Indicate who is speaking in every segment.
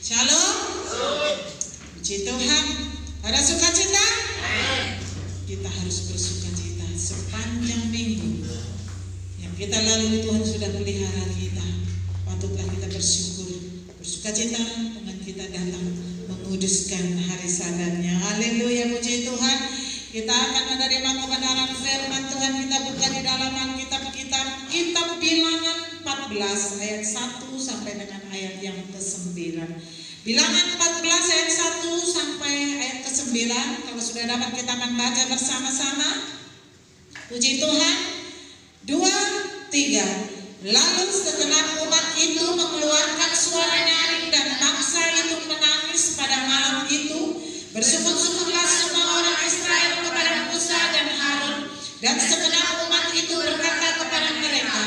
Speaker 1: Shalom. Puji Tuhan. Ada sukacita? Kita harus bersukacita sepanjang minggu yang kita lalui. Tuhan sudah pelihara kita. Patutlah kita bersukacita dengan kita datang menguduskan hari sabatnya. Haleluya, puji Tuhan. Kita akan menerima kebenaran firman Tuhan. Kita buka di dalam kitab Bilangan 14 ayat 1 sampai dengan ayat yang ke-9. Bilangan 14 ayat 1 sampai ayat ke-9. Kalau sudah dapat kita akan baca bersama-sama. Puji Tuhan. 2, 3. Lalu segenap umat itu mengeluarkan suara nyaring dan bangsa itu menangis pada malam itu. Bersujud-sujudlah semua orang Israel kepada Musa dan Harun, dan segenap umat itu berkata kepada mereka,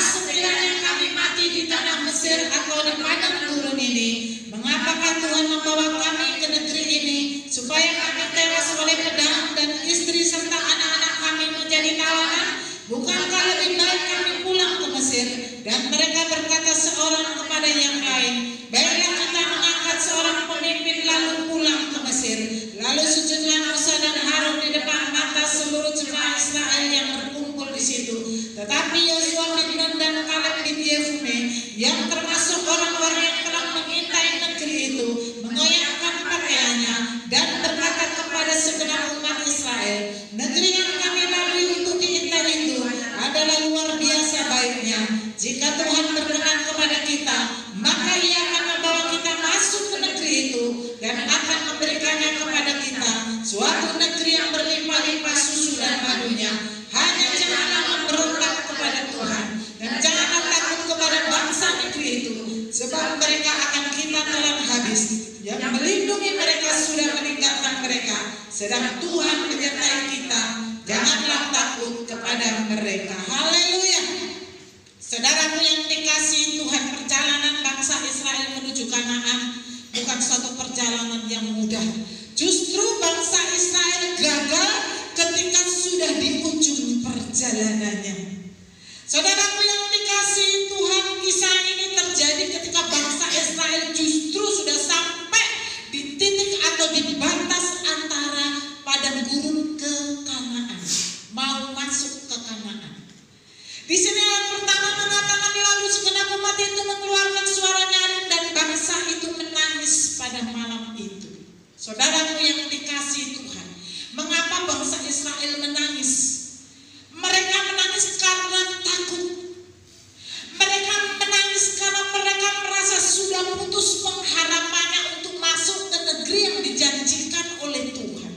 Speaker 1: sekiranya kami mati di tanah Mesir atau di padang gurun ini, mengapakah Tuhan membawa kami ke negeri ini, supaya kami tewas oleh pedang dan istri serta anak-anak kami menjadi tawanan? Bukankah lebih baik kami pulang ke Mesir? Dan mereka berkata seorang kepada yang lain, baiklah kita mengangkat seorang pemimpin lalu pulang ke Mesir. Lalu sujudlah Musa dan Harun di depan mata seluruh jemaah Israel yang berkumpul di situ. Tetapi Yosua bin Nun dan Kaleb bin Yefune, yang termasuk orang-orang yang telah mengintai negeri itu, mengoyakkan pakaiannya dan berkata kepada segenap umat Israel, negeri yang kami lalui untuk diintai itu adalah luar biasa baiknya. Jika Tuhan berkenan kepada kita, maka Ia akan membawa kita masuk ke negeri itu dan akan memberikannya kepada kita, suatu negeri yang berlimpah-limpah susu dan madunya. Hanya janganlah memberontak kepada Tuhan dan janganlah takut kepada bangsa negeri itu, sebab mereka akan kita telan habis. Yang melindungi mereka sudah meninggalkan mereka, sedang Tuhan menyertai kita. Janganlah takut kepada mereka. Haleluya. Saudaraku yang dikasihi Tuhan, perjalanan bangsa Israel menuju Kanaan bukan suatu perjalanan yang mudah. Justru bangsa Israel gagal ketika sudah di ujung perjalanannya. Saudaraku yang dikasihi Tuhan, kisah ini terjadi ketika bangsa Israel justru sudah sampai di titik atau di batas antara padang gurun ke Kanaan, mau masuk ke Kanaan. Di sini ayat pertama mengatakan, lalu segenap umat itu mengeluarkan suara nyaring dan bangsa itu menangis pada malam itu. Saudaraku yang dikasihi Tuhan, mengapa bangsa Israel menangis? Mereka menangis karena takut. Mereka menangis karena mereka merasa sudah putus pengharapannya untuk masuk ke negeri yang dijanjikan oleh Tuhan.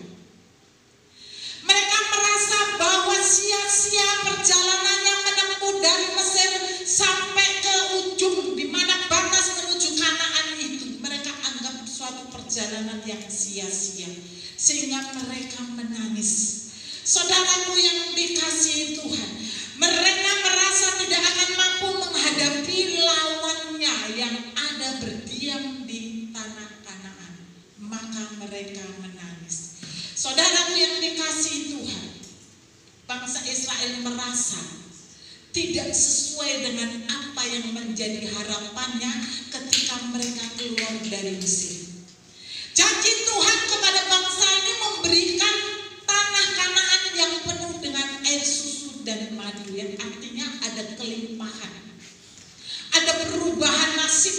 Speaker 1: Mereka merasa bahwa sia-sia perjalanannya menempuh dari Mesir sampai ke ujung di mana batas menuju Kanaan itu. Mereka anggap suatu perjalanan yang sia-sia, sehingga mereka menangis. Saudaraku yang dikasihi Tuhan, mereka merasa tidak akan mampu menghadapi lawannya yang ada berdiam di tanah Kanaan, maka mereka menangis. Saudaraku yang dikasihi Tuhan, bangsa Israel merasa tidak sesuai dengan apa yang menjadi harapannya ketika mereka keluar dari Mesir. Janji Tuhan kepada bangsa ini memberikan tanah Kanaan yang penuh dengan air susu dan madu, yang artinya ada kelimpahan, ada perubahan nasib,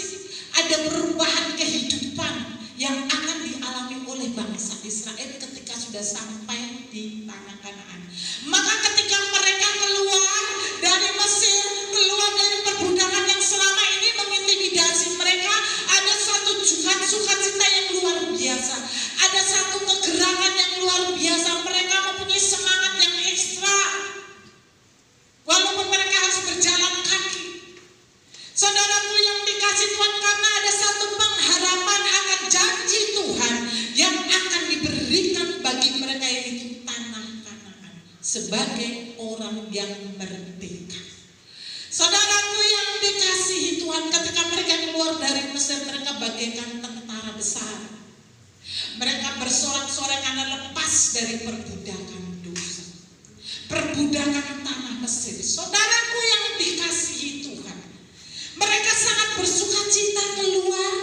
Speaker 1: ada perubahan kehidupan yang akan dialami oleh bangsa Israel ketika sudah sampai di tanah Kanaan. Maka ketika mereka keluar dari Mesir, keluar dari perbudakan yang selama ini mengintimidasi mereka, ada satu sukacita yang luar biasa, ada satu kegerakan yang luar biasa. Mereka mempunyai semangat yang ekstra, walaupun mereka harus berjalan kaki. Saudaraku yang dikasihi Tuhan, karena ada satu pengharapan akan janji Tuhan yang akan diberikan bagi mereka, yaitu tanah Kanaan sebagai orang yang merdeka. Saudaraku yang dikasihi Tuhan, ketika mereka keluar dari Mesir, mereka bagaikan tentara besar. Mereka bersorak-sorai karena lepas dari perbudakan dosa, perbudakan tanah Mesir. Saudaraku yang dikasihi Tuhan, mereka sangat bersukacita keluar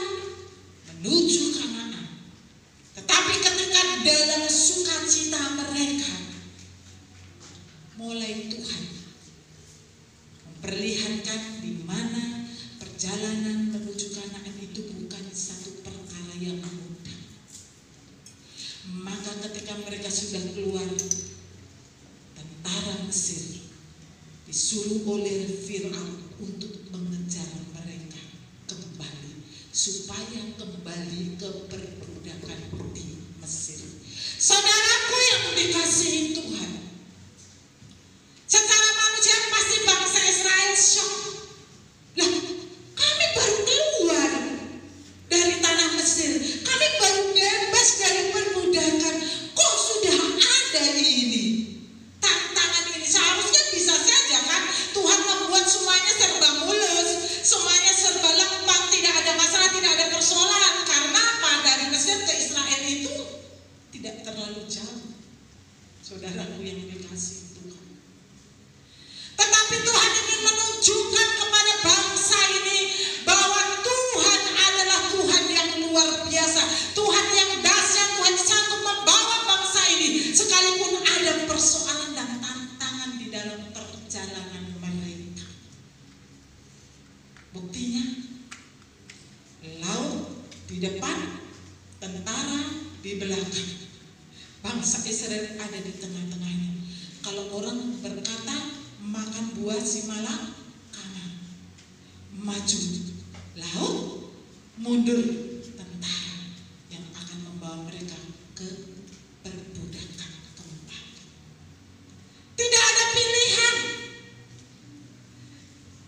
Speaker 1: disuruh oleh Firaun untuk mengejar mereka kembali, supaya kembali ke perbudakan di Mesir. Saudaraku yang dikasihi Tuhan, secara manusia pasti bangsa Israel shock. Lah, kami baru keluar dari tanah Mesir, kami baru bebas dari perbudakan, kok sudah ada ini tantangan ini? Seharusnya bisa saja kan Tuhan membuat semuanya serba mulus, semuanya serba lempang, tidak ada masalah, tidak ada persoalan. Karena apa? Dari Mesir ke Israel itu tidak terlalu jauh, saudaraku yang dikasihi Tuhan. Tetapi Tuhan ingin menunjukkan kepada bangsa ini bahwa Tuhan adalah Tuhan yang luar biasa, Tuhan yang dahsyat, Tuhan yang sanggup membawa bangsa ini sekalipun ada persoalan dan tantangan di dalam perjalanan mereka. Buktinya, laut di depan, tentara di belakang, bangsa Israel ada di tengah-tengahnya. Kalau orang berkata makan buah si malakama, maju laut, mundur tentara yang akan membawa mereka ke perbudakan kembali. Tidak ada pilihan.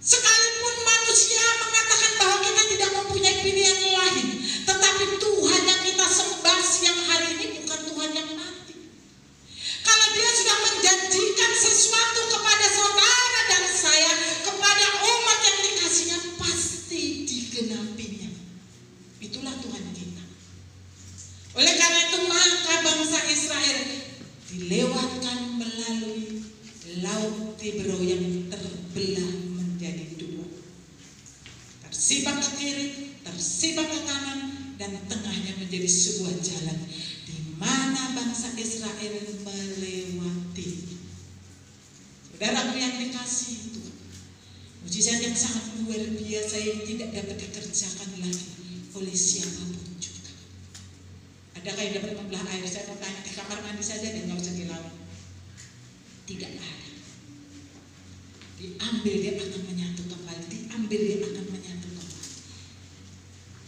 Speaker 1: Sekalipun manusia mengatakan bahwa kita tidak mempunyai pilihan lain, tetapi Tuhan yang kita sembah siang hari ini bukan Tuhan yang mati. Kalau Dia sudah menjanjikan sesuatu kepada saudara dan saya, kepada umat yang dikasihnya, pasti digenapinya. Itulah Tuhan kita. Oleh karena itu maka bangsa Israel dilewatkan melalui laut Tiberau yang terbelah menjadi dua. Tersibak ke kiri, tersibak ke kanan, dan tengahnya menjadi sebuah jalan di mana bangsa Israel melewati. Saudaraku yang dikasihi Tuhan, mujizat yang sangat luar biasa yang tidak dapat dikerjakan lagi oleh siapapun juga. Adakah yang dapat membelah air? Saya mau tanya, di kamar mandi saja dan nggak usah di laut. Tidak ada. Diambil dia akan menyatu kembali, diambil dia akan menyatu kembali.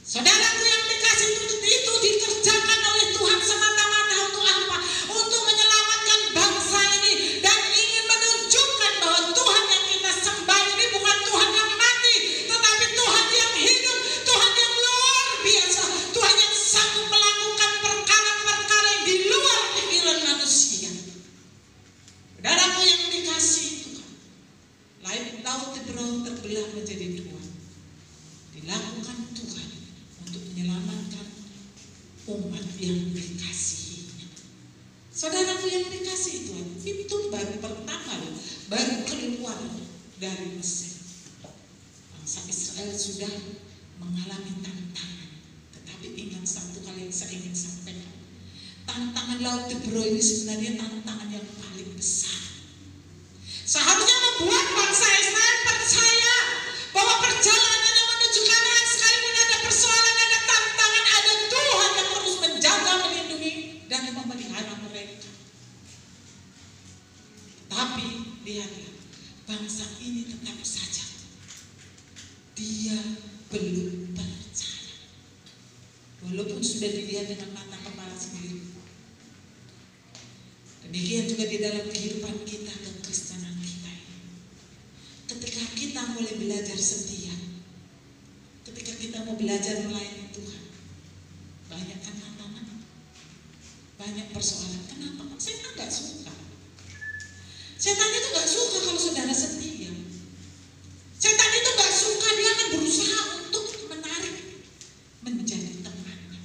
Speaker 1: Saudaraku yang dikasihi Tuhan, itu dikerjakan oleh Tuhan semata-mata untuk apa? Untuk menyelamatkan bangsa ini dan ingin menunjukkan bahwa Tuhan yang kita sembah ini bukan Tuhan yang mati, tetapi Tuhan yang hidup, Tuhan yang luar biasa, Tuhan yang sanggup melakukan perkara-perkara yang di luar pikiran manusia. Saudaraku yang dikasihi Tuhan, laut Tiberau terbelah menjadi dua, dilakukan Tuhan untuk menyelamatkan umat yang dikasihinya. Saudaraku yang dikasihi Tuhan, itu baru pertama loh, baru keluar dari Mesir. Bangsa Israel sudah mengalami tantangan. Tetapi ingat satu kali yang saya ingin sampaikan, tantangan laut Tiberau ini sebenarnya tantangan yang paling besar. Seharusnya membuat bangsa Israel percaya bahwa perjalanannya menuju Kanaan, sekalipun ada persoalan, ada tantangan, ada Tuhan yang terus menjaga, melindungi, dan memelihara mereka. Tapi lihatlah, bangsa ini tetap saja dia belum percaya, walaupun sudah dilihat dengan mata kepala sendiri. Demikian juga di dalam kehidupan kita kekristenan kita ini. Ketika kita mulai belajar setia, ketika kita mau belajar melayani Tuhan, banyak tantangan, banyak persoalan. Kenapa? Saya nggak suka. Setan itu nggak suka kalau saudara setia. Setan itu nggak suka, dia akan berusaha untuk menarik menjadi temannya.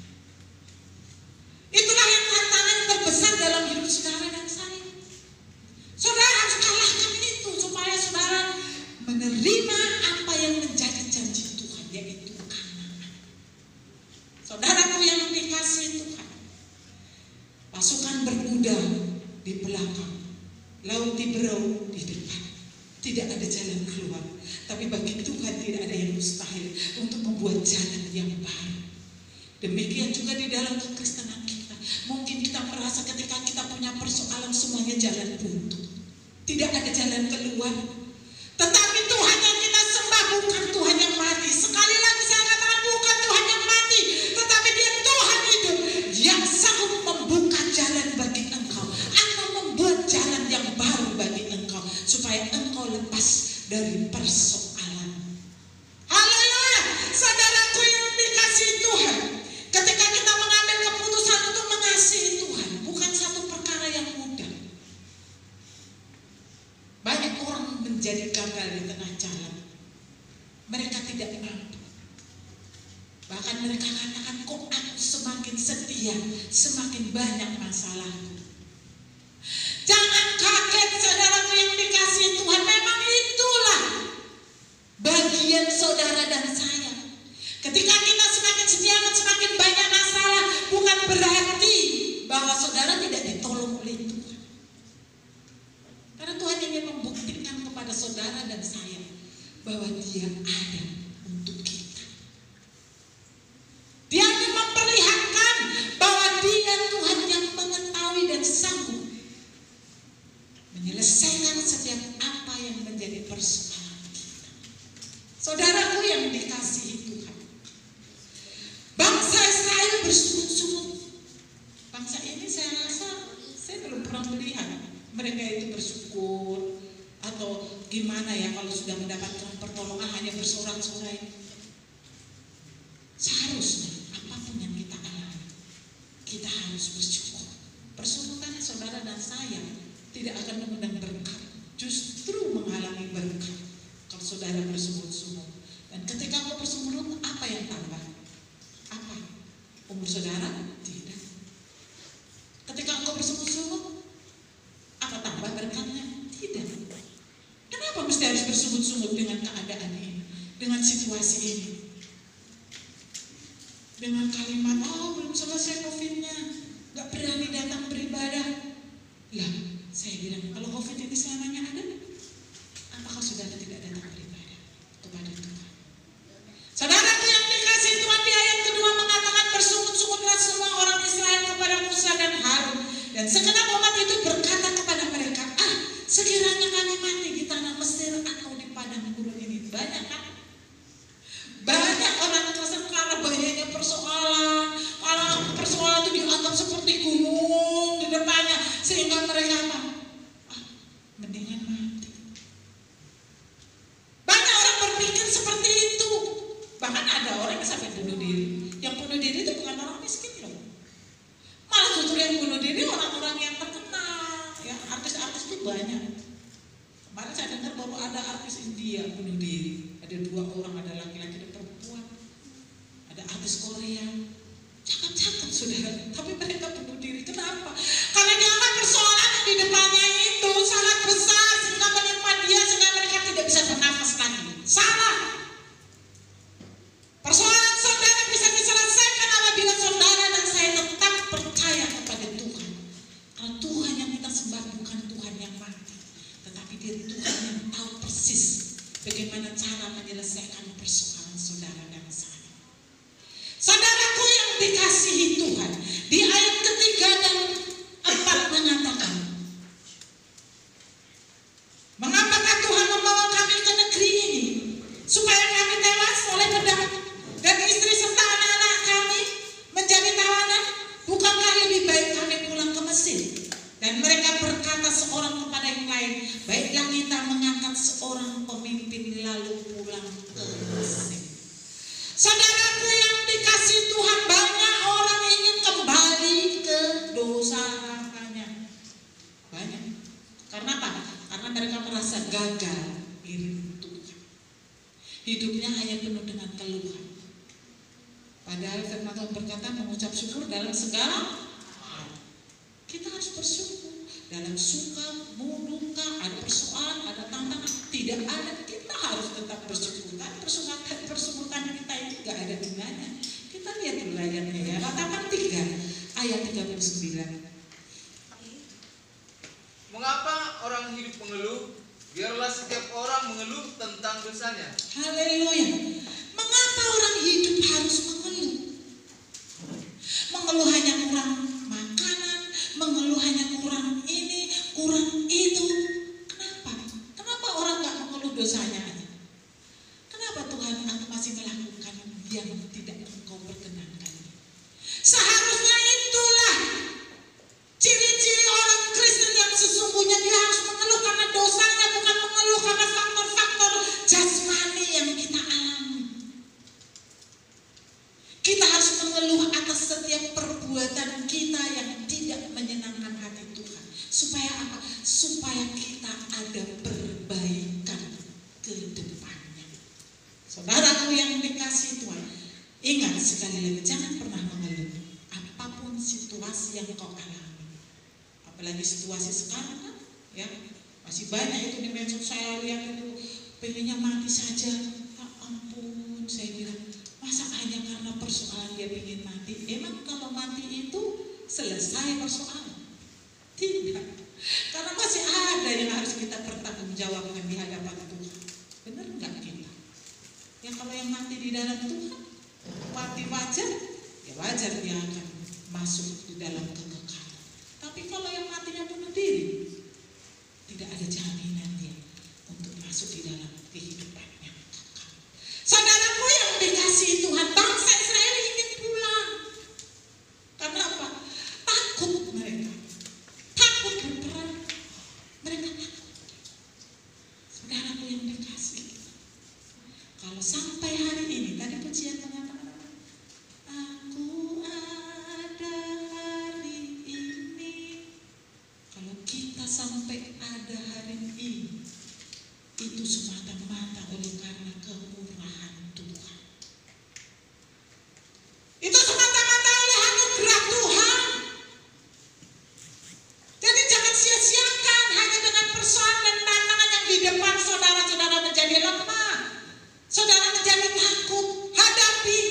Speaker 1: Itulah yang tantangan terbesar dalam hidup saudara dan saya. Saudara harus kalahkan itu supaya saudara menerima apa yang menjadi janji Tuhan, yaitu Kanaan. Saudaraku yang dikasihi Tuhan, pasukan berkuda di belakang, laut Tiberau di depan. Tidak ada jalan keluar, tapi bagi Tuhan tidak ada yang mustahil untuk membuat jalan yang baru. Demikian juga di dalam kekristenan kita. Mungkin kita merasa ketika kita punya persoalan semuanya jalan buntu, tidak ada jalan keluar. Tetapi Tuhan yang kita sembah bukan Tuhan yang mati. Sekali lagi saya katakan bukan Tuhan yang mati, tetapi Dia Tuhan hidup yang sanggup membuka jalan bagi engkau atau membuat jalan yang baru bagi engkau supaya engkau lepas dari persoalan. Haleluya, saudaraku yang dikasihi Tuhan. Ketika kita mengambil keputusan untuk mengasihi Tuhan, bukan satu perkara yang mudah. Banyak orang menjadi gagal di tengah jalan. Mereka tidak mampu. Bahkan mereka katakan, kok aku semakin setia, semakin banyak masalahku. Jangan kaget saudaraku yang dikasihi Tuhan. Memang itulah bagian saudara dan saya. Ketika kita semakin setia, semakin banyak masalah, bukan berarti bahwa saudara tidak ditolong oleh Tuhan. Karena Tuhan ingin membuktikan kepada saudara dan saya bahwa Dia ada untuk kita. Dia ingin memperlihatkan bahwa Dia Tuhan yang mengetahui dan sanggup menyelesaikan setiap apa yang menjadi persoalan kita. Saudaraku yang dikasihi Tuhan, bangsa Israel bersungut-sungut. Bangsa ini saya rasa saya belum pernah melihat mereka itu bersyukur atau gimana ya kalau sudah mendapatkan pertolongan hanya bersorak-sorai. Seharusnya apapun yang kita alami, kita harus bersyukur. Persungutannya saudara dan saya tidak akan mengundang berkat, justru menghalangi berkat kalau saudara bersungut-sungut. Dan ketika kau bersungut, apa yang tambah? Apa? Umur saudara? Tidak. Ketika engkau bersungut-sungut, apa tambah berkatnya? Tidak. Kenapa mesti harus bersungut-sungut dengan keadaan ini, dengan situasi ini? Dengan kalimat, oh belum selesai COVID-nya, gak berani datang beribadah. Lah, saya bilang, kalau COVID ini selamanya ada, apakah saudara tidak datang beribadah kepada Tuhan? Saudaraku yang dikasihi Tuhan, di ayat kedua mengatakan, bersungut-sungutlah semua orang Israel kepada Musa dan Harun. Dan segenap umat itu berkata kepada mereka, sekiranya kami mati di tanah Mesir atau di padang gurun ini. Banyak kan? Banyak orang kesal karena banyaknya persoalan. Kalau persoalan itu dianggap seperti gunung di depannya, sehingga mereka apa? Mendingan mati. Banyak orang berpikir seperti itu. Bahkan ada orang yang sampai bunuh diri. Yang bunuh diri itu bukan orang miskin loh. Malah justru yang bunuh diri orang-orang yang terkenal. Ya, artis-artis itu banyak. Kemarin saya dengar baru ada artis India bunuh diri. Ada 2 orang, ada laki-laki dan perempuan. Ada artis Korea. Cakep-cakep saudara, tapi mereka bunuh diri. Kenapa? Karena dianggap persoalan di depannya itu sangat besar sehingga menimpa dia, sehingga mereka tidak bisa bernafas lagi. Salah. Persoalan saudara bisa diselesaikan apabila saudara dan saya tetap percaya kepada Tuhan. Karena Tuhan yang kita sembah bukan Tuhan yang mati, tetapi Dia Tuhan yang tahu persis bagaimana cara menyelesaikan persoalan saudara dan saya. Saudaraku yang dikasihi Tuhan, di ayat ketiga dan 4 mengatakan, mengapakah Tuhan membawa kami ke negeri ini supaya kami tewas oleh pedang dan istri serta anak-anak kami menjadi tawanan? Bukankah lebih baik kami pulang ke Mesir? Dan mereka berkata seorang kepada yang lain, baiklah kita mengangkat seorang pemimpin lalu pulang ke Mesir. Saudaraku yang dikasihi Tuhan, banyak orang ingin kembali ke dosa lamanya. Banyak. Karena apa? Karena mereka merasa gagal hidup Tuhan. Hidupnya hanya penuh dengan keluhan. Padahal firman Tuhan berkata mengucap syukur dalam segala hal. Kita harus bersyukur dalam suka, duka, ada persoalan, ada tantangan, tidak ada, kita harus tetap bersyukur. Tapi persyukuran kita ini gak ada gunanya. Kita lihat dulu ayatnya ya, Ratapan 3 ayat 39.
Speaker 2: Mengapa orang hidup mengeluh? Biarlah setiap orang mengeluh tentang dosanya.
Speaker 1: Haleluya. Mengapa orang hidup harus mengeluh? Mengeluh hanya kurang makanan, mengeluh hanya kurang ini, kurang itu. Kenapa? Kenapa orang gak mengeluh dosa harus mengeluh atas setiap perbuatan kita yang tidak menyenangkan hati Tuhan. Supaya apa? Supaya kita ada perbaikan ke depannya. Saudaraku yang dikasihi Tuhan, ingat sekali lagi, jangan pernah mengeluh apapun situasi yang kau alami. Apalagi situasi sekarang kan, ya masih banyak itu di medsos saya lihat itu pengennya mati saja. Ya ampun, saya bilang masa hanya karena persoalan dia ingin mati? Emang kalau mati itu selesai persoalan? Tidak, karena masih ada yang harus kita pertanggungjawabkan di hadapan Tuhan. Benar nggak kita? Ya kalau yang mati di dalam Tuhan, mati wajar, ya wajar dia akan masuk di dalam kekekalan. Tapi kalau yang matinya bunuh diri, tidak ada jaminan dia untuk masuk di dalam kehidupan yang kekal. Saudaraku yang dikasihi Tuhan, bangsa Israel ingin pulang. Karena apa? Takut mereka. Takut berperang. Mereka takut. Saudaraku yang dikasihi, kalau sampai hari ini, tadi pujian mengatakan, aku ada hari ini. Kalau kita sampai ada hari ini, itu semata-mata oleh karena kemurahan Tuhan. Itu semata-mata oleh anugerah Tuhan. Jadi jangan sia-siakan hanya dengan persoalan dan tantangan yang di depan saudara-saudara menjadi lemah. Saudara menjadi takut. Hadapi.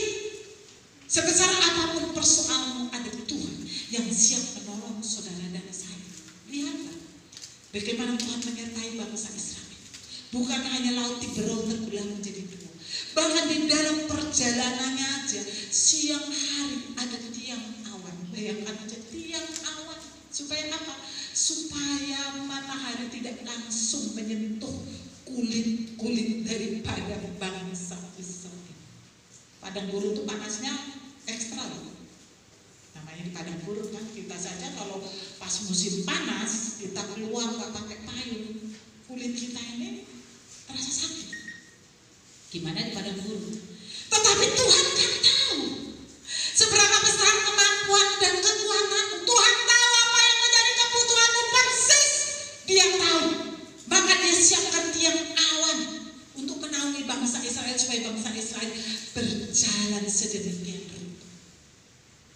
Speaker 1: Sebesar apapun persoalanmu, ada Tuhan yang siap menolong saudara dan saya. Lihatlah bagaimana Tuhan menyertai bangsa Israel. Bukan hanya laut Tiberau terbelah menjadi dua. Bahkan di dalam perjalanannya aja, siang hari ada tiang awan. Bayangkan aja, tiang awan. Supaya apa? Supaya matahari tidak langsung menyentuh kulit-kulit daripada bangsa Israel. Padang gurun itu panasnya ekstra loh. Namanya di padang gurun kan, kita saja kalau pas musim panas kita keluar nggak pakai payung, kulit kita ini terasa sakit. Gimana di padang gurun? Tetapi Tuhan kan tahu seberapa besar kemampuan dan kekuatanmu. Tuhan tahu apa yang menjadi kebutuhanmu persis. Dia tahu. Maka dia siapkan tiang awan untuk menaungi bangsa Israel supaya bangsa Israel berjalan sedemikian rupa.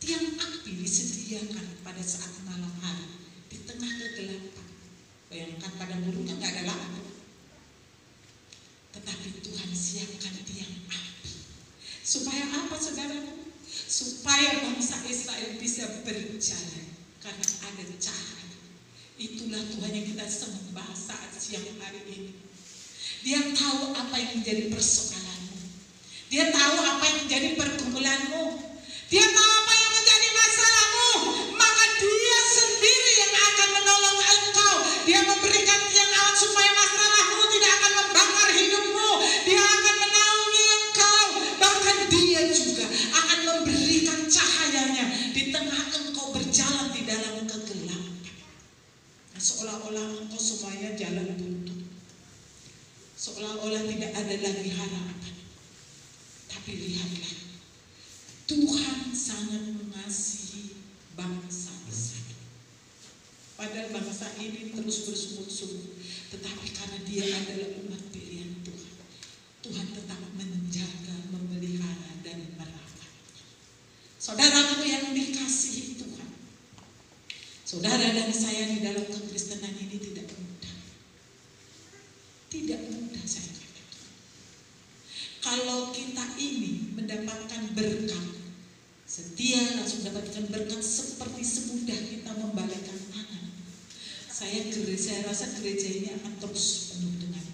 Speaker 1: Tiang api disediakan pada saat malam hari di tengah kegelapan. Bayangkan padang gurun kan nggak ada lampu. Tetapi Tuhan siapkan tiang api. Supaya apa saudaraku? Supaya bangsa Israel bisa berjalan. Karena ada cahaya. Itulah Tuhan yang kita sembah saat siang hari ini. Dia tahu apa yang menjadi persoalanmu. Dia tahu apa yang menjadi pergumulanmu. Dia tahu apa yang menjadi masalahmu. Maka dia sendiri yang akan menolong engkau. Dia memberikan tiang awan supaya masalahmu tidak akan membakar hidupmu. Dia akan menaungi engkau. Bahkan dia juga akan memberikan cahayanya di tengah engkau berjalan di dalam kegelapan. Nah, seolah-olah engkau semuanya jalan buntu. Seolah-olah tidak ada lagi harapan. Tapi lihatlah, Tuhan sangat mengasihi bangsa Israel. Padahal bangsa ini terus bersungut-sungut, tetapi karena dia adalah umat pilihan Tuhan, Tuhan tetap menjaga, memelihara dan merawatnya. Saudaraku yang dikasihi Tuhan, saudara dan saya di dalam kekristenan ini tidak mudah. Tidak mudah saya katakan. Kalau kita ini mendapatkan berkat, setia langsung mendapatkan berkat seperti semudah kita membalikkan tangan. Saya rasa gereja ini akan terus penuh dengan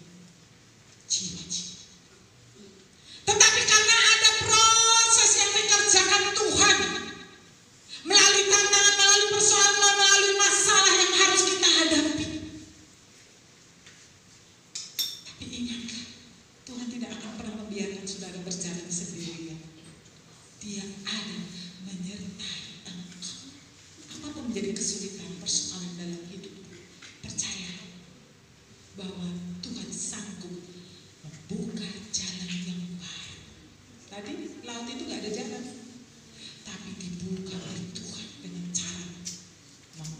Speaker 1: jiwa-jiwa. Tetapi karena ada proses yang dikerjakan Tuhan melalui tantangan, melalui persoalan, melalui masalah yang harus kita hadapi. Tapi ingatlah, Tuhan tidak akan pernah membiarkan saudara berjalan sendirian. Dia ada menyertai engkau. Apapun menjadi kesulitan, persoalan dalam hidup, percaya bahwa Tuhan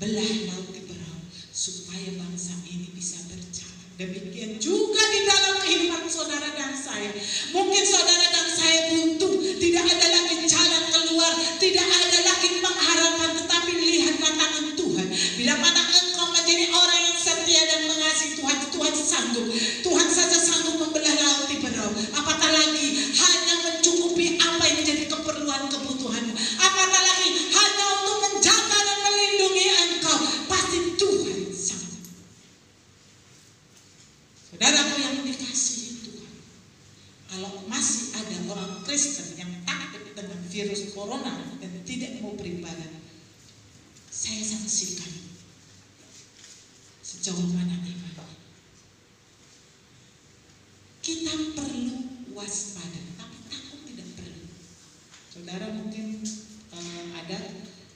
Speaker 1: belah laut Tiberau supaya bangsa ini bisa berjalan. Demikian juga di dalam kehidupan saudara dan saya. Mungkin saudara dan saya buntu, tidak ada lagi jalan keluar, tidak ada lagi pengharapan, tetapi lihatlah tangan Tuhan. Bila mana engkau menjadi orang yang setia dan mengasihi Tuhan, Tuhan sanggup. Tuhan saja sanggup membelah laut Tiberau. Apatah lagi hanya mencukupi apa yang menjadi keperluan kebutuhanmu. Apatah lagi hanya untuk menjaga dan melindungi engkau. Pasti Tuhan sanggup. Saudaraku yang dikasihi Tuhan, kalau masih ada orang Kristen yang takut dengan virus corona dan tidak mau beribadah, saya saksikan sejauh mana iman. Kita perlu waspada, tapi takut tidak perlu. Saudara mungkin ada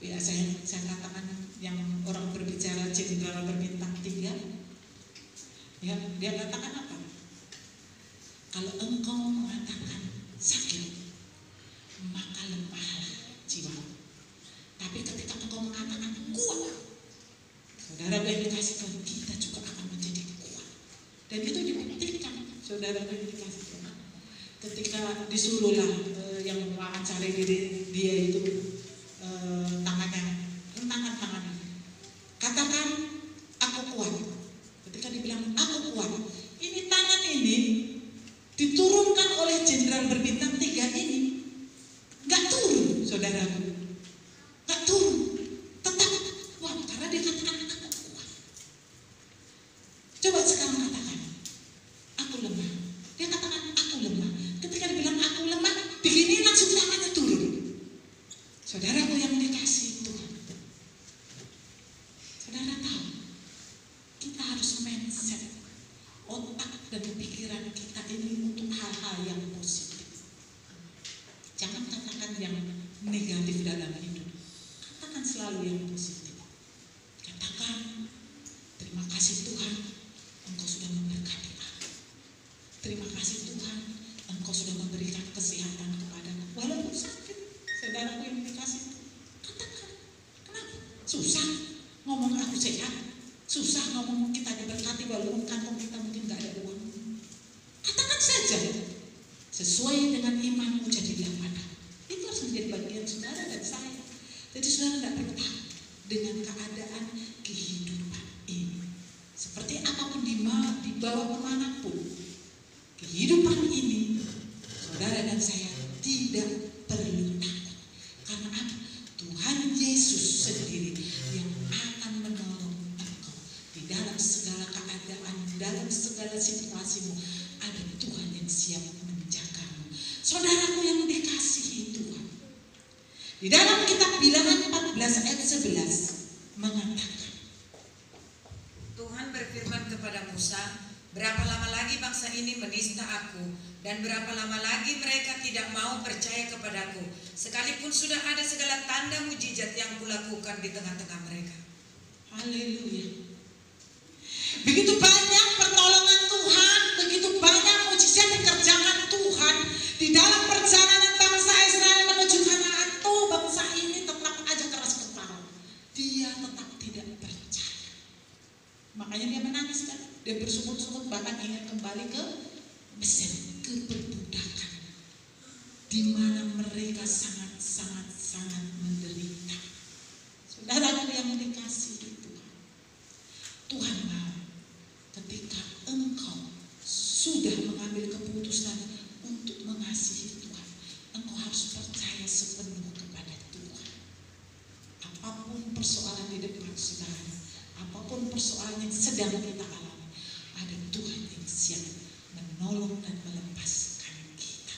Speaker 1: biasa yang saya katakan yang orang berbicara jenderal berbintang 3. Ya, dia katakan apa? Kalau engkau mengatakan sakit, maka lemahlah jiwa. Tapi ketika engkau mengatakan kuat, saudara yang dikasih Tuhan, kita juga akan menjadi kuat. Dan itu dibuktikan, saudara yang dikasih Tuhan. Ketika disuruhlah yang mencari diri dia itu tangannya, hentangkan tangannya, katakan aku kuat. Ketika dibilang aku kuat, ini tangan ini diturunkan oleh jenderal berbintang 3 ini, nggak turun, saudaraku, nggak turun, tetap kuat karena dia katakan aku kuat. Coba sekarang katakan aku lemah, dia katakan aku lemah. Ketika dibilang aku lemah, begini langsung tangannya turun. Saudaraku yang dikasihi Tuhan, saudara tahu kita harus mindset otak dan pikiran kita ini untuk hal-hal yang positif. Jangan katakan yang negatif dalam hidup, katakan selalu yang positif. Katakan terima kasih Tuhan, Engkau sudah memberkati aku. Terima kasih Tuhan, Engkau sudah memberikan kesehatan kepadaku walaupun sakit. Saudaraku yang dikasih, katakan. Kenapa? Susah ngomong aku sehat, susah ngomong kita diberkati walaupun kantong kita mungkin gak ada uang. Katakan saja, sesuai dengan imanmu jadilah padamu. Itu harus menjadi bagian saudara dan saya. Jadi saudara tidak perlu takut dengan keadaan kehidupan ini. Seperti apapun dibawa kemanapun, kehidupan ini, saudara dan saya tidak perlu takut. Karena apa? Tuhan Yesus sendiri yang akan menolong engkau di dalam segala keadaan, dalam segala situasimu. Ada Tuhan yang siap menjagamu. Saudaraku yang dikasihi Tuhan, di dalam kitab Bilangan 14 ayat 11 mengatakan,
Speaker 3: Tuhan berfirman kepada Musa, berapa lama lagi bangsa ini menista aku, dan berapa lama lagi mereka tidak mau percaya kepadaku, sekalipun sudah ada segala tanda mujizat yang kulakukan di tengah-tengah mereka.
Speaker 1: Haleluya. Begitu banyak pertolongan Tuhan, begitu banyak mujizat dikerjakan Tuhan di dalam perjalanan bangsa Israel menuju Kanaan. Bangsa ini tetap aja keras kepala, dia tetap tidak percaya. Makanya dia menangis kan, dia bersungut-sungut bahkan ingin kembali ke Mesir, ke perbudakan, di mana mereka sangat menderita. Saudara yang dikasihi Tuhan, Tuhan mau ketika engkau sudah mengambil keputusan untuk mengasihi Tuhan, engkau harus percaya sepenuh kepada Tuhan. Apapun persoalan di depan saudara, apapun persoalan yang sedang kita alami, ada Tuhan yang siap menolong dan melepaskan kita.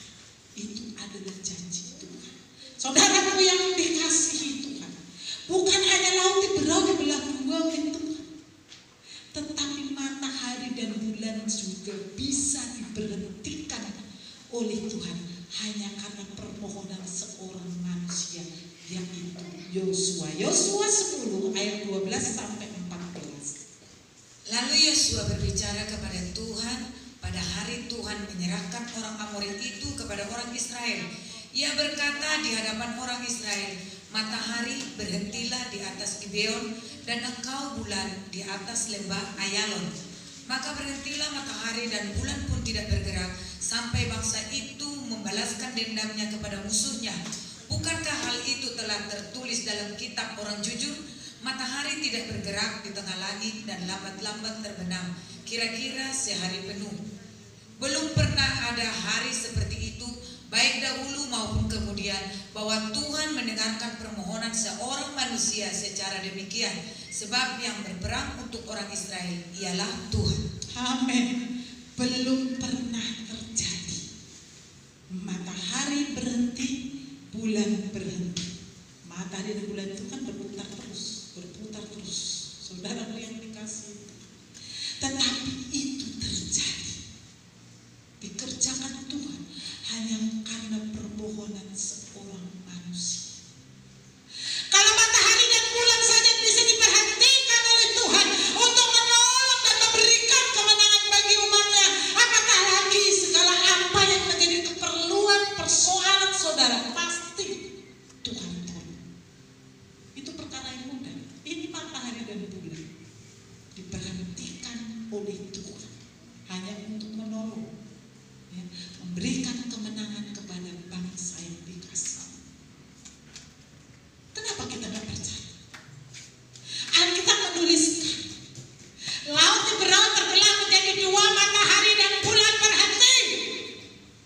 Speaker 1: Itu adalah janji Tuhan. Saudaraku yang dikasihi Tuhan, bukan hanya laut Tiberau dibelah dua oleh Tuhan, tetapi matahari dan bulan juga bisa diberhentikan oleh Tuhan hanya karena permohonan seorang manusia, yaitu Yosua. Yosua 10 ayat 12 sampai 14.
Speaker 3: Lalu Yosua berbicara kepada Tuhan pada hari Tuhan menyerahkan orang Amori itu kepada orang Israel. Ia berkata di hadapan orang Israel, matahari berhentilah di atas Gibeon, dan engkau bulan di atas lembah Ayalon. Maka berhentilah matahari dan bulan pun tidak bergerak, sampai bangsa itu membalaskan dendamnya kepada musuhnya. Bukankah hal itu telah tertulis dalam kitab orang jujur? Matahari tidak bergerak di tengah langit dan lambat-lambat terbenam, kira-kira sehari penuh. Belum pernah ada hari seperti itu, baik dahulu maupun kemudian, bahwa Tuhan mendengarkan permohonan seorang manusia secara demikian. Sebab yang berperang untuk orang Israel ialah Tuhan.
Speaker 1: Amin. Belum pernah terjadi. Matahari berhenti, bulan berhenti. Matahari dan bulan itu kan berputar terus. Saudaraku yang dikasihi. Tetapi itu terjadi. Dikerjakan Tuhan hanya karena permohonan seorang manusia. Kalau matahari dan bulan saja bisa diperhentikan oleh Tuhan untuk menolong dan memberikan kemenangan bagi umatnya, apatah lagi segala apa yang menjadi keperluan persoalan saudara, pasti Tuhan tolong. Itu perkara yang mudah. Ini matahari dan bulan diperhentikan oleh Tuhan hanya untuk menolong, ya, memberikan kemenangan kepada bangsa yang dikasihi. Kenapa kita tidak percaya? Alkitab menuliskan laut Tiberon terbelah menjadi dua, matahari dan bulan berhenti.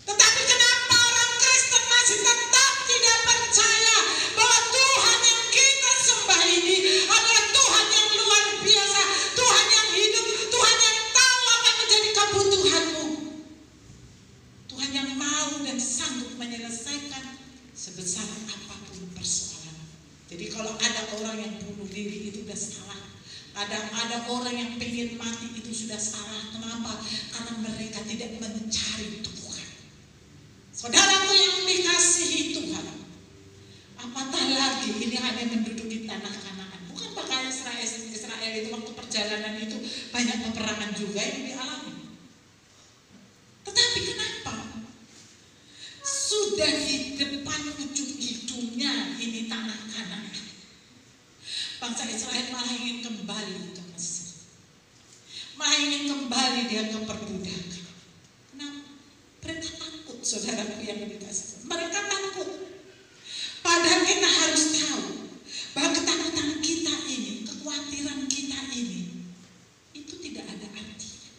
Speaker 1: Tetapi kenapa orang Kristen masih tetap tidak percaya bahwa Tuhan yang kita sembah ini adalah Tuhan yang luar biasa, Tuhan yang hidup, Tuhan yang tahu apa yang menjadi kebutuhanmu, Tuhan yang mau dan sanggup menyelesaikan sebesar apapun persoalan. Jadi kalau ada orang yang bunuh diri itu sudah salah. Ada orang yang pengen mati itu sudah salah. Kenapa? Karena mereka tidak mencari Tuhan. Saudaraku yang dikasihi Tuhan, apatah lagi ini hanya menduduki tanah Kanaan. Bukan bakal Israel itu waktu perjalanan itu banyak peperangan juga yang dialami. Tetapi kenapa? Sudah di depan ujung hidungnya ini tanah Kanaan. Bangsa Israel malah ingin kembali ke Mesir, malah ingin kembali dia ke perbudakan. Kenapa? Mereka takut, saudaraku yang dikasihi. Mereka takut. Padahal kita harus tahu bahwa ketakutan kita ini, kekhawatiran kita ini, itu tidak ada artinya.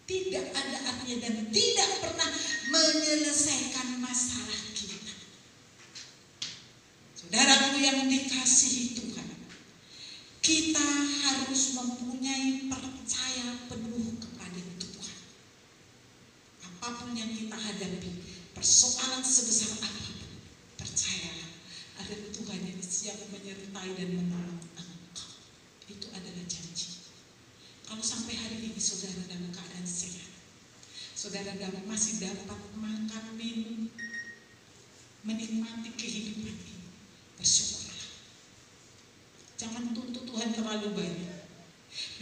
Speaker 1: Tidak ada artinya dan tidak pernah menyelesaikan masalah kita. Saudaraku yang dikasihi Tuhan, kita harus mempunyai percaya penuh kepada Tuhan. Apapun yang kita hadapi, persoalan sebesar apapun, percayalah ada Tuhan yang siap menyertai dan menolong engkau. Itu adalah janji. Kalau sampai hari ini saudara dalam keadaan sehat, saudara masih dapat makan, minum, menikmati kehidupan ini, bersyukurlah. Jangan tuntut Tuhan terlalu banyak.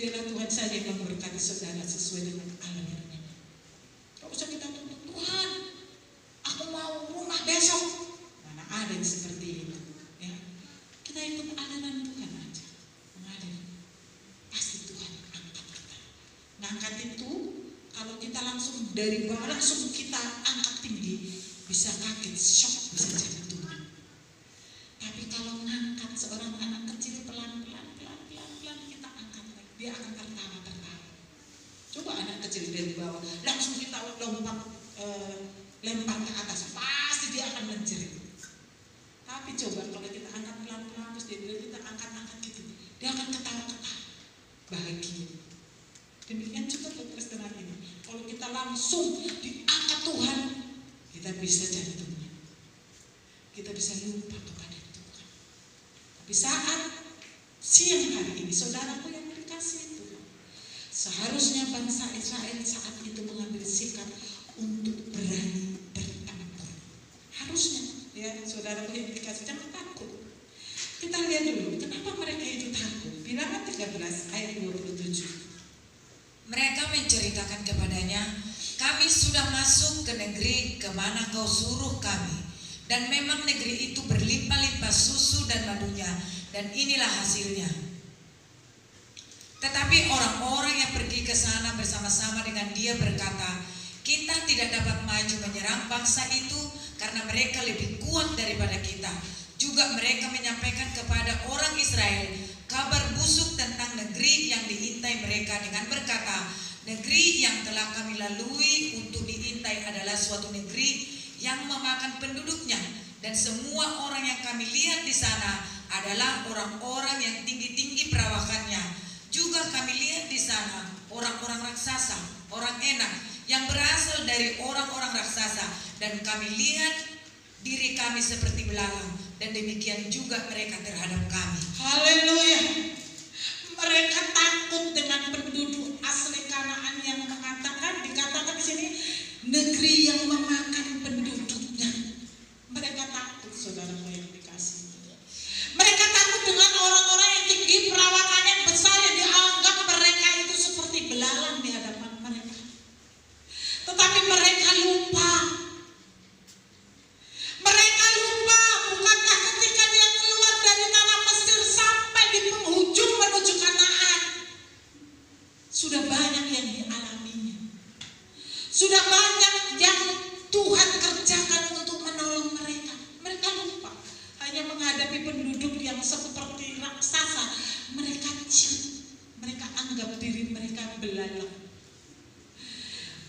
Speaker 1: Biarlah Tuhan saja yang memberkati saudara sesuai dengan alurnya. Kalau usah kita tuntut, Tuhan, aku mau rumah besok. Mana ada yang seperti itu? Ya, kita ikut aliran Tuhan aja. Mengalir. Pasti Tuhan angkat kita. Ngangkat itu, kalau kita langsung dari bawah langsung kita angkat tinggi, bisa kaget, shock, bisa jadi Tuhan. Tapi kalau ngangkat seorang anak kecil pelan-pelan kita angkat, dia akan tertawa. Coba anak kecil dari bawah langsung kita lempar ke atas, pasti dia akan menjerit. Tapi coba kalau kita angkat pelan-pelan terus kita angkat gitu, dia akan ketawa-ketawa, bahagia. Demikian juga kekristenan ini. Kalau kita langsung diangkat Tuhan, kita bisa jantungan, kita bisa lupa kepada Tuhan. Tapi saat siang hari ini, saudaraku yang dikasihi Tuhan, seharusnya bangsa Israel saat itu mengambil sikap untuk berani bertempur. Harusnya, ya saudaraku yang dikasihi, jangan takut. Kita lihat dulu, kenapa mereka itu takut. Bilangan 13 ayat 27.
Speaker 3: Mereka menceritakan kepadanya, kami sudah masuk ke negeri kemana kau suruh kami, dan memang negeri itu berlimpah-limpah busuk dan madunya, dan inilah hasilnya. Tetapi orang-orang yang pergi ke sana bersama-sama dengan dia berkata, kita tidak dapat maju menyerang bangsa itu karena mereka lebih kuat daripada kita. Juga mereka menyampaikan kepada orang Israel kabar busuk tentang negeri yang diintai mereka dengan berkata, negeri yang telah kami lalui untuk diintai adalah suatu negeri yang memakan penduduknya, dan semua orang yang kami lihat di sana adalah orang-orang yang tinggi-tinggi perawakannya. Juga kami lihat di sana orang-orang raksasa, orang enak yang berasal dari orang-orang raksasa, dan kami lihat diri kami seperti belalang, dan demikian juga mereka terhadap kami.
Speaker 1: Haleluya. Mereka takut dengan penduduk asli Kanaan yang dikatakan di sini negeri yang memakan penduduknya. Mereka takut, saudaraku yang dikasihi. Mereka takut dengan orang-orang yang tinggi perawakannya besar, yang dianggap mereka itu seperti belalang di hadapan mereka. Tetapi mereka lupa. Mereka lupa, bukankah ketika dia keluar dari tanah Mesir sampai di penghujung menuju Kanaan, sudah banyak yang dialaminya. Sudah banyak yang Tuhan kerjakan untuk menolong mereka. Mereka lupa. Hanya menghadapi penduduk yang seperti raksasa, mereka ciut. Mereka anggap diri mereka belalang.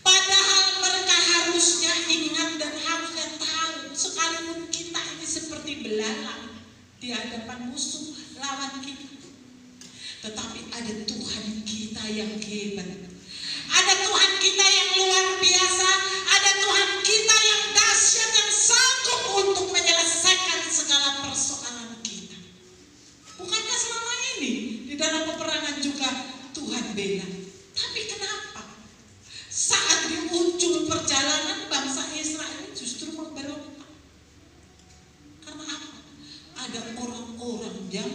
Speaker 1: Padahal mereka harusnya ingat dan harusnya tahu, sekalipun kita ini seperti belalang di hadapan musuh lawan kita, tetapi ada Tuhan kita yang hebat. Ada Tuhan kita yang luar biasa. Ada Tuhan kita yang dahsyat, yang sanggup untuk menyelesaikan segala persoalan kita. Bukankah selama ini di dalam peperangan juga Tuhan bela? Tapi kenapa saat di ujung perjalanan bangsa Israel justru memberontak? Karena apa? Ada orang-orang yang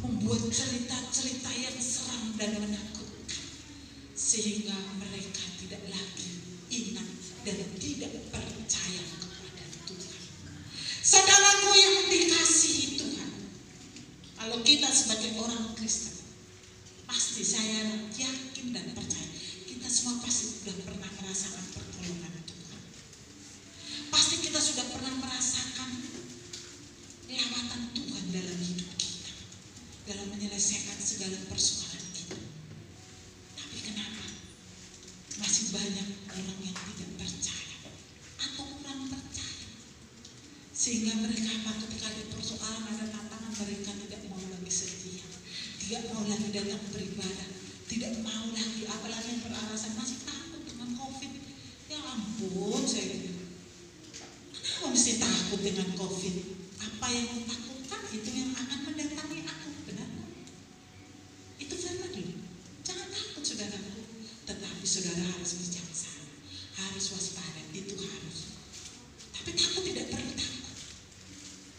Speaker 1: membuat cerita-cerita yang seram dan menakutkan, sehingga mereka tidak lagi ingat dan tidak percaya kepada Tuhan. Saudaraku yang dikasihi Tuhan, kalau kita sebagai orang Kristen, pasti saya yakin dan percaya kita semua pasti sudah pernah merasakan pertolongan Tuhan. Pasti kita sudah pernah merasakan lawatan Tuhan dalam hidup kita, dalam menyelesaikan segala persoalan kita. Tapi kenapa masih banyak orang yang tidak percaya atau kurang percaya, sehingga mereka ketika ada persoalan, ada tantangan, mereka tidak mau lagi setia, tidak mau lagi datang beribadah, tidak mau lagi, apalagi yang beralasan masih takut dengan COVID. Ya ampun, saya bilang, kenapa mesti takut dengan COVID? Apa yang kutakutkan itu yang akan mendatangi aku, benar? Itu firman dulu. Jangan takut, saudaraku. Tetapi saudara harus bijaksana, harus waspada, itu harus. Tapi takut tidak perlu takut.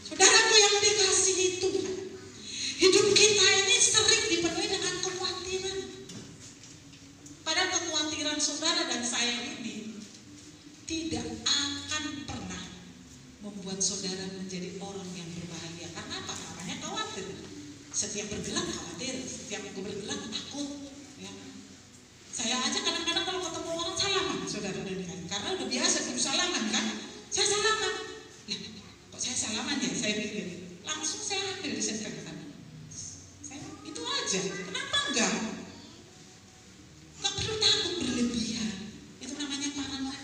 Speaker 1: Saudaraku yang dikasihi Tuhan, hidup kita ini sering dipenuhi dengan kekhawatiran. Padahal kekhawatiran saudara dan saya ini tidak akan pernah membuat saudara menjadi orang yang berbahagia. Karena apa? Namanya khawatir. Setiap bergerak khawatir, setiap bergerak takut. Ya. Saya aja kadang-kadang kalau ketemu orang salaman, saudara dan kan, karena udah biasa dulu salaman kan. Saya salaman. Nah, kok saya salaman ya? Saya pikir langsung saya ambil disinfektan. Saya itu aja. Kenapa enggak? Enggak perlu takut berlebihan. Itu namanya paranoia.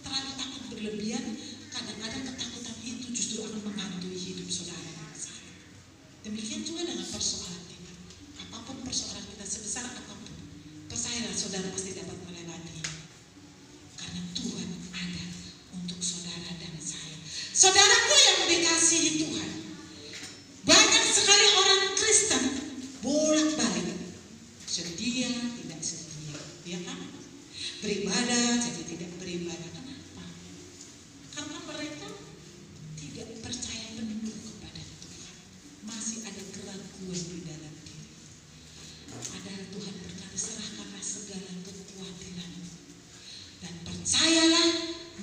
Speaker 1: Terlalu takut berlebihan. Kadang-kadang ketakutan itu justru akan menghantui hidup saudara dan saya. Demikian juga dengan persoalan kita. Apapun persoalan kita, sebesar apapun, percayalah saudara pasti dapat melewati. Karena Tuhan ada untuk saudara dan saya. Saudaraku yang dikasihi Tuhan, banyak sekali orang Kristen bolak-balik, setia tidak setia, ya kan? Beribadah jadi tidak beribadah. Kenapa? Karena mereka tidak percaya penuh kepada Tuhan. Masih ada keraguan di dalam diri. Padahal Tuhan berkata, serahkanlah segala kekhawatiran dan percayalah,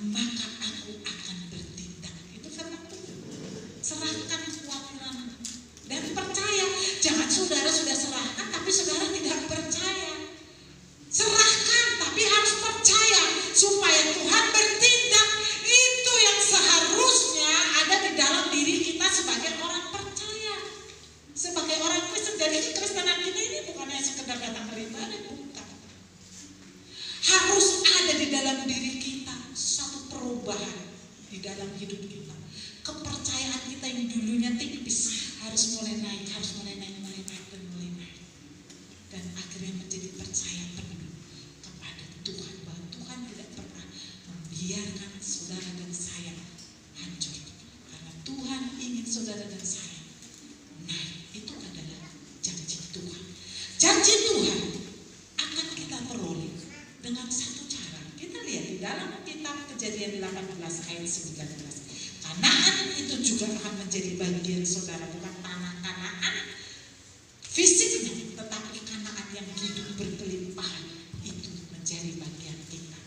Speaker 1: maka aku akan bertindak. Itu firman Tuhan. Serahkan kekhawatiran dan percaya. Jangan saudara sudah serahkan tapi saudara tidak percaya. Serahkan tapi harus percaya supaya Tuhan bertindak. Itu yang seharusnya ada di dalam diri kita sebagai orang percaya, sebagai orang Kristen. Jadi kekristenan kita ini bukan hanya sekedar datang beribadah, bukan. Harus ada di dalam diri kita satu perubahan di dalam hidup kita. Kepercayaan kita yang dulunya tipis harus mulai naik, dan akhirnya menjadi percaya penuh kepada Tuhan, bahwa Tuhan tidak pernah membiarkan saudara dan saya hancur, karena Tuhan ingin saudara dan saya naik. Itu adalah janji Tuhan. Janji Tuhan akan kita peroleh dengan satu cara. Kita lihat di dalam kitab Kejadian 18 ayat 19. Kanaan itu juga akan menjadi bagian saudara, bukan tanah Kanaan fisiknya, tetapi Kanaan yang hidup berkelimpahan itu menjadi bagian kita.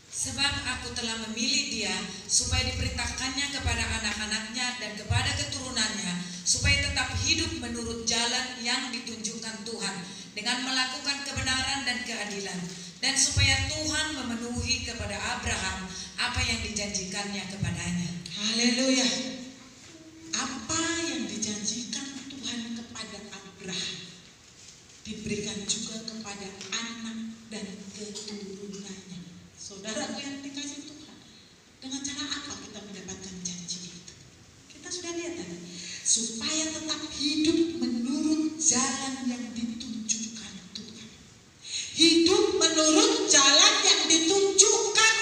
Speaker 3: Sebab aku telah memilih dia supaya diperintahkannya kepada anak-anaknya dan kepada keturunannya, supaya tetap hidup menurut jalan yang ditunjukkan Tuhan dengan melakukan kebenaran dan keadilan, dan supaya Tuhan memenuhi kepada Abraham apa yang dijanjikannya kepadanya.
Speaker 1: Haleluya. Apa yang dijanjikan Tuhan kepada Abraham diberikan juga kepada anak dan keturunannya. Saudaraku yang dikasih Tuhan, dengan cara apa kita mendapatkan janji itu? Kita sudah lihat tadi, supaya tetap hidup menurut jalan yang ditunjukkan Tuhan. Hidup menurut jalan yang ditunjukkan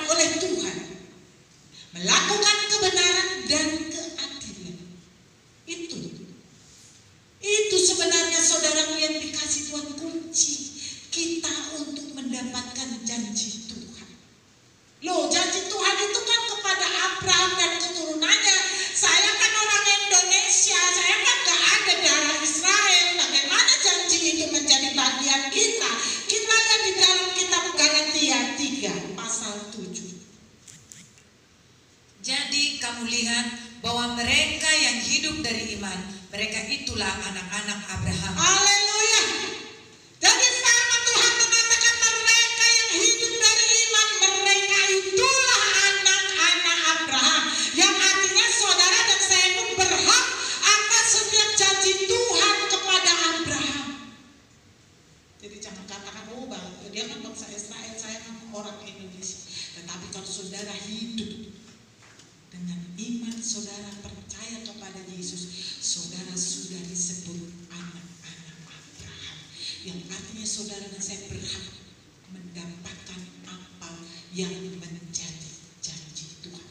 Speaker 1: oleh Tuhan, melakukan kebenaran dan keadilan. Itu sebenarnya saudaraku yang dikasih Tuhan, kunci kita untuk mendapatkan janji Tuhan. Loh, janji Tuhan itu kan kepada Abraham dan keturunannya. Saya kan orang Indonesia, saya kan gak ada darah Israel. Bagaimana janji itu menjadi bagian kita? Kita lihat di dalam kitab Galatia 3 pasal 7.
Speaker 3: Jadi kamu lihat bahwa mereka yang hidup dari iman, mereka itulah anak-anak Abraham.
Speaker 1: Haleluya. Jadi firman Tuhan mengatakan mereka yang hidup dari iman, mereka itulah anak-anak Abraham. Yang artinya saudara dan saya pun berhak atas setiap janji Tuhan kepada Abraham. Jadi jangan katakan, oh bang, dia kan bangsa Israel, saya kan orang Indonesia. Tetapi kalau saudara hidup dengan iman, saudara percaya kepada Yesus, saudara sudah disebut anak-anak Abraham. Yang artinya saudara dan saya berhak mendapatkan apa yang menjadi janji Tuhan.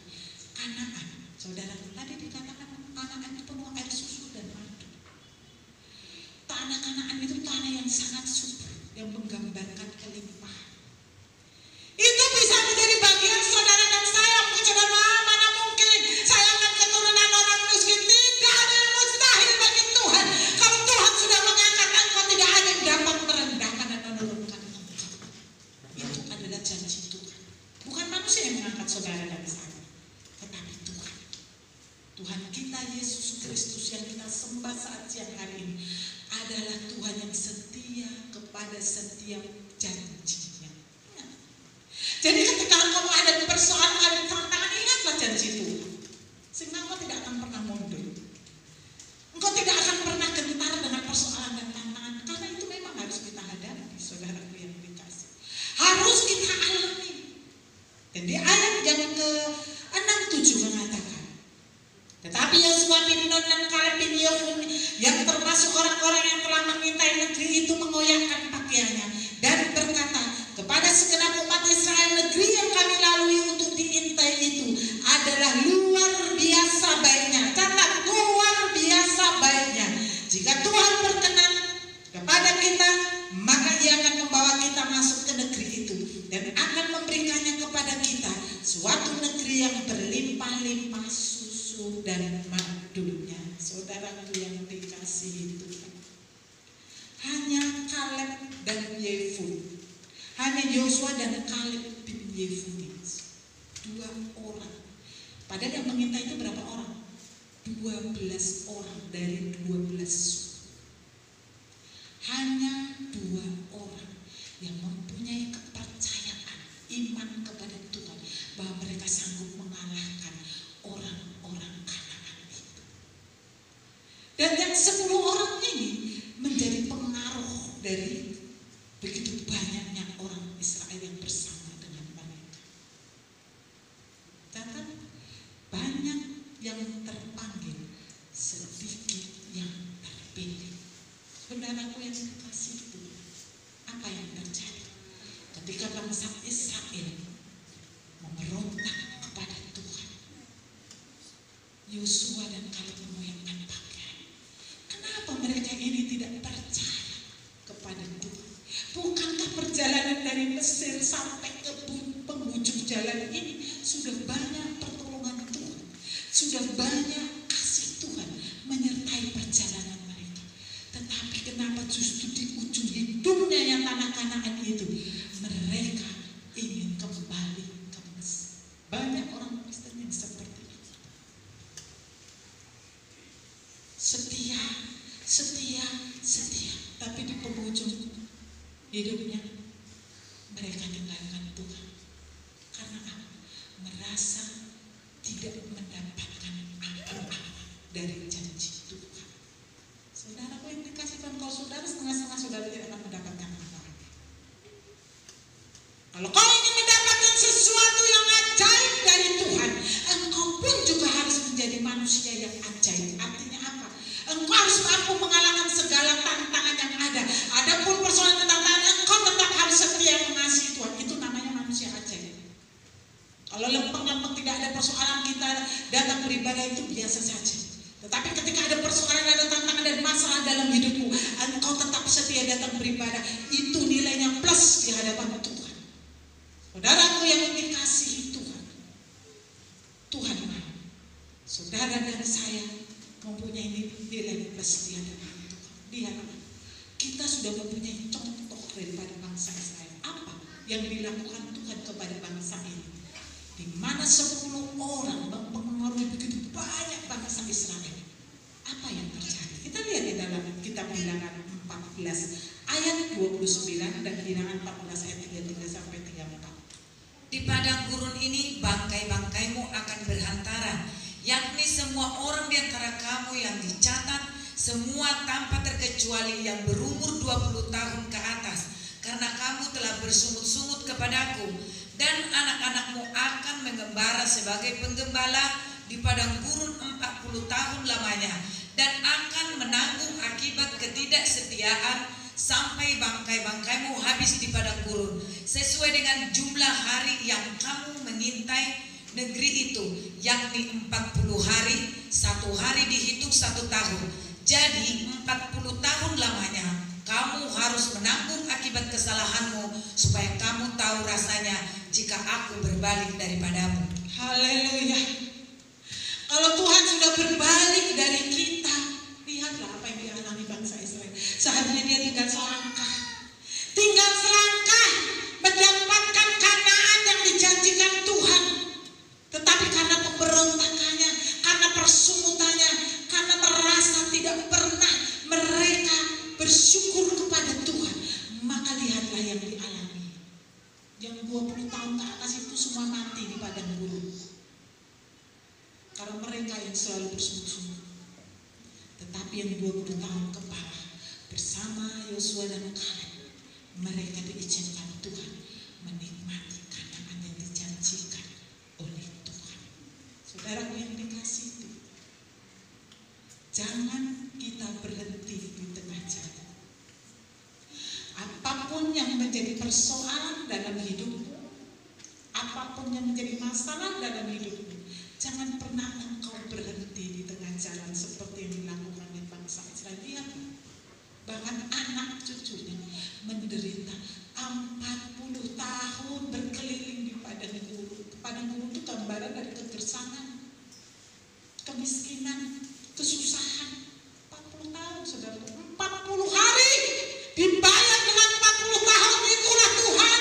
Speaker 1: Kanaan, saudara, tadi dikatakan Kanaan itu penuh air susu dan madu. Tanah Kanaan itu tanah yang sangat subur, yang menggambarkan kelimpahan. Itu bisa menjadi bagian saudara dan saya. Saudara, mana mungkin saya akan keturunan orang miskin? Tidak ada yang mustahil bagi Tuhan. Kalau Tuhan sudah mengangkat engkau, tidak ada yang dapat merendahkan dan menurunkan engkau. Itu adalah janji Tuhan. Bukan manusia yang mengangkat saudara dan saya, tetapi Tuhan. Tuhan kita Yesus Kristus yang kita sembah saat siang hari ini adalah Tuhan yang setia kepada setiap janjinya. Jadi ketika kamu ada persoalan, ada tantangan, ingatlah janji Tuhan. Sehingga engkau tidak akan pernah mundur. Engkau tidak akan pernah gentar dengan persoalan dan tantangan. Karena itu memang harus kita hadapi, saudaraku yang dikasih. Harus kita alami. Dan di ayat yang ke-6-7 mengatakan, tetapi Yosua bin Nun dan Kaleb bin Yefune yang termasuk orang-orang yang telah mengintai negeri itu mengoyakkan pakaiannya dan berkata kepada segenap umat Israel, negeri yang kami lalui untuk diintai itu adalah luar biasa baiknya. Catat, luar biasa baiknya. Jika Tuhan berkenan kepada kita, maka Ia akan membawa kita masuk ke negeri itu dan akan memberikannya kepada kita, suatu negeri yang berlimpah-limpah susu dan madunya. Saudaraku yang dikasihi Tuhan, hanya Kaleb dan Yefune, hanya Yosua dan Kaleb bin Yefune, 2 orang. Padahal yang mengintai itu berapa orang? 12 12 orang dari 12 suku. Hanya 2 orang yang mempunyai kepercayaan, iman kepada Tuhan, bahwa mereka sanggup mengalahkan orang-orang Kanaan itu. Dan yang 10 orang ini menjadi pengaruh dari begitu banyaknya orang Israel yang bersama dengan mereka. Catat, banyak yang terpanggil, sedikit yang terpilih. Saudaraku yang dikasihi Tuhan, apa yang terjadi ketika bangsa Israel memberontak kepada Tuhan? Yosua dan Kaleb mengoyakkan pakaian. Kenapa mereka ini tidak percaya kepada Tuhan? Bukankah perjalanan dari Mesir sampai ke penghujung jalan ini sudah banyak pertolongan Tuhan, sudah banyak kasih Tuhan menyertai perjalanan mereka? Tetapi kenapa justru di ujung hidupnya yang tanah Kanaan itu mereka ingin kembali ke Mesir? Banyak orang Kristen yang seperti itu. Setia, tapi di penghujung hidupnya mereka tinggalkan Tuhan. Karena apa? Merasa tidak mendapatkan apa-apa dari janji Tuhan. Saudaraku yang dikasih Tuhan, kalau saudara setengah-setengah, saudara tidak akan mendapatkan apa-apa. Kalau kau ingin mendapatkan sesuatu yang ajaib dari Tuhan, engkau pun juga harus menjadi manusia yang ajaib. Artinya apa? Engkau harus mampu mengalahkan segala tantangan yang ada. Adapun persoalan tantangan, engkau tetap harus setia mengasihi Tuhan. Itu namanya manusia ajaib. Kalau lempeng-lempeng tidak ada persoalan, kita datang beribadah itu biasa saja. Tetapi ketika ada persoalan, ada tantangan dan masalah dalam hidupmu, engkau tetap setia datang beribadah. Itu nilainya plus di hadapan Tuhan. Saudaraku yang dikasihi Tuhan, Tuhan mau saudara dan saya mempunyai nilai plus di hadapan Tuhan. Lihat, kita sudah mempunyai contoh daripada bangsa Israel. Apa yang dilakukan Tuhan kepada bangsa ini? Di mana 10 orang mempengaruhi begitu banyak bangsa Israel. Apa yang terjadi? Kita lihat di dalam kitab Bilangan 14 ayat 29 dan Bilangan 14 ayat 33 sampai 34.
Speaker 3: Di padang gurun ini bangkai-bangkaimu akan berhantaran, yakni semua orang di antara kamu yang dicatat, semua tanpa terkecuali yang berumur 20 tahun ke atas, karena kamu telah bersungut-sungut kepadaku, dan anak-anakmu akan mengembara sebagai penggembala di padang gurun 40 tahun lamanya, dan akan menanggung akibat ketidaksetiaan sampai bangkai-bangkaimu habis di padang gurun, sesuai dengan jumlah hari yang kamu mengintai negeri itu, yakni 40 hari, 1 hari dihitung 1 tahun. Jadi 40 tahun lamanya kamu harus menanggung akibat kesalahanmu, supaya kamu tahu rasanya jika aku berbalik daripadamu.
Speaker 1: Haleluya. Kalau Tuhan sudah berbalik dari kita, lihatlah apa yang dialami bangsa Israel. Seharusnya dia tinggal selangkah mendapatkan Kanaan yang dijanjikan Tuhan. Tetapi karena pemberontakannya, karena persungutannya, karena merasa tidak pernah mereka bersyukur kepada Tuhan, maka lihatlah yang dialami. Yang 20 tahun ke atas itu semua mati di padang gurun. Karena mereka yang selalu bersungut-sungut. Tetapi yang 20 tahun ke bawah, bersama Yosua dan Kaleb, mereka diizinkan Tuhan menikmati Kanaan yang dijanjikan oleh Tuhan. Saudaraku yang dikasihi, jangan kita berhenti di tengah jalan. Apapun yang menjadi persoalan dalam hidupmu, apapun yang menjadi masalah dalam hidupmu, jangan pernah engkau berhenti di tengah jalan seperti yang dilakukan oleh bangsa Israel. Lihat, bahkan anak cucunya menderita 40 tahun berkeliling di padang gurun. Padang gurun itu gambaran dari kegersangan, kemiskinan, kesusahan. 40 tahun, saudara. 40 hari dibayar dengan 40 tahun, itulah Tuhan.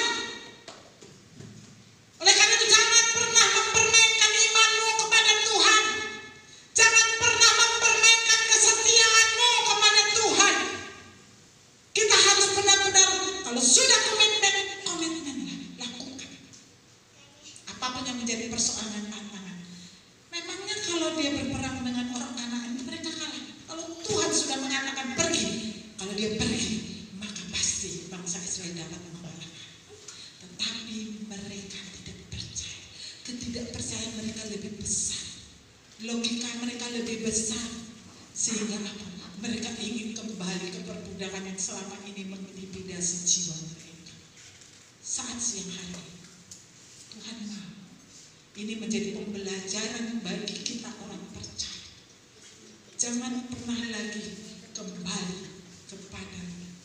Speaker 1: Oleh karena itu jangan pernah mempermainkan imanmu kepada Tuhan. Jangan pernah mempermainkan logika mereka lebih besar, sehingga apa? Mereka ingin kembali ke perbudakan yang selama ini mengintimidasi jiwa mereka. Saat siang hari, Tuhan mau ini menjadi pembelajaran bagi kita orang percaya. Jangan pernah lagi kembali kepada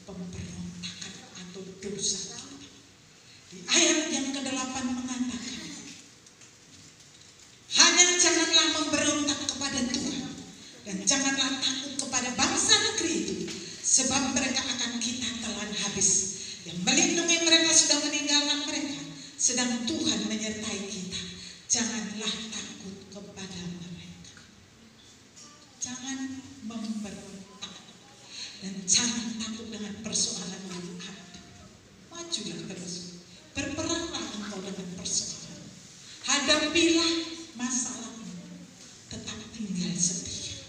Speaker 1: pemberontakan atau dosa kita. Di ayat yang ke-8 mengatakan, hanya janganlah memberontak kepada Tuhan, dan janganlah takut kepada bangsa negeri itu, sebab mereka akan kita telan habis. Yang melindungi mereka sudah meninggalkan mereka, sedang Tuhan menyertai kita. Janganlah takut kepada mereka. Jangan memberontak, dan jangan takut dengan persoalan yang ada. Majulah terus, berperanglah engkau dengan persoalan. Hadapilah masalahmu, tetap tinggal setia,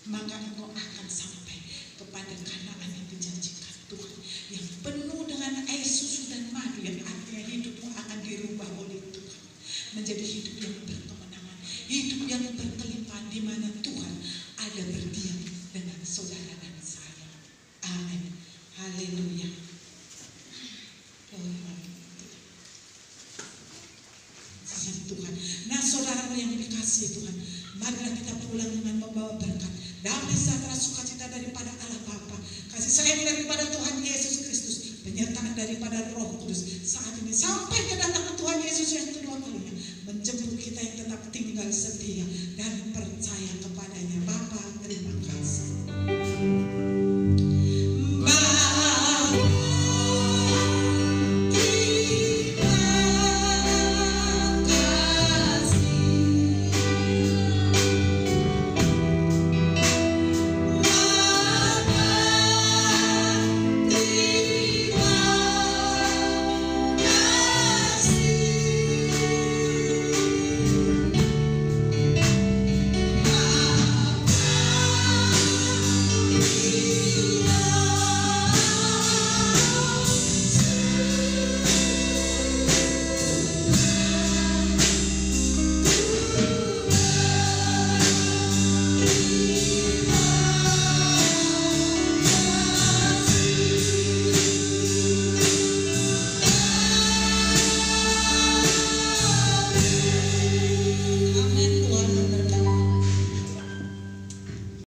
Speaker 1: maka engkau akan sampai kepada Kanaan yang dijanjikan Tuhan, yang penuh dengan air susu dan madu, yang artinya hidupmu akan dirubah oleh Tuhan menjadi hidup yang berkemenangan, hidup yang berkelimpahan, di mana Tuhan ada berdiam dengan saudara dan saya. Amin. Haleluya. Tuhan. Nah, saudaraku yang dikasihi Tuhan, marilah kita pulang dengan membawa berkat, damai sejahtera, sukacita daripada Allah Bapa, kasih sayang daripada Tuhan Yesus Kristus, penyertaan daripada Roh Kudus saat ini sampai kedatangan Tuhan Yesus yang kedua